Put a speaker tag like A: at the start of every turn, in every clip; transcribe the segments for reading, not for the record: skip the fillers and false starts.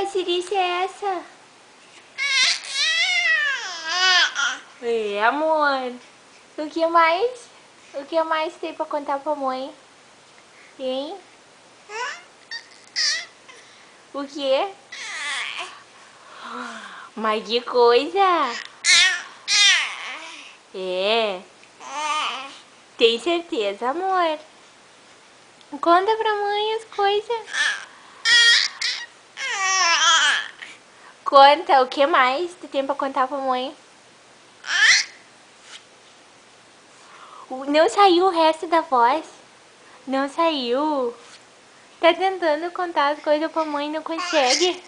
A: parceria é essa? É, amor. O que mais? O que mais tem pra contar pra mãe? Hein? O quê? Mas que coisa! É. Tem certeza, amor? Conta pra mãe as coisas. Conta, o que mais tu tem pra contar pra mãe? Não saiu o resto da voz? Não saiu? Tá tentando contar as coisas pra mãe e não consegue?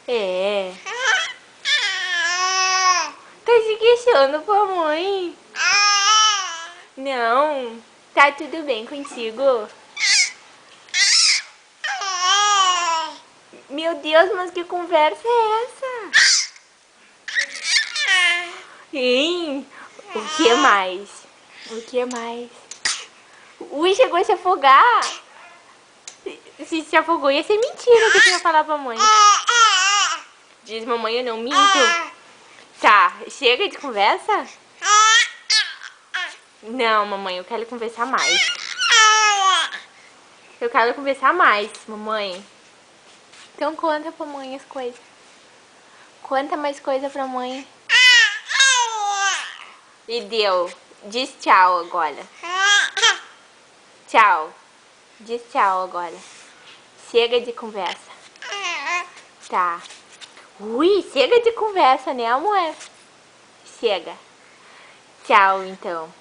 A: É. Tá se queixando pra mãe? Não. Tá tudo bem contigo? Meu Deus, mas que conversa é essa? Hein? O que mais? O que mais? Ui, chegou a se afogar. Se afogou, ia ser mentira que tu ia falar pra mãe. Diz, mamãe, eu não minto. Tá, chega de conversa? Não, mamãe, eu quero conversar mais. Eu quero conversar mais, mamãe. Então conta pra mãe as coisas. Conta mais coisa pra mãe. E deu. Diz tchau agora. Tchau. Diz tchau agora. Chega de conversa. Tá. Ui, chega de conversa, né, amor? Chega. Tchau, então.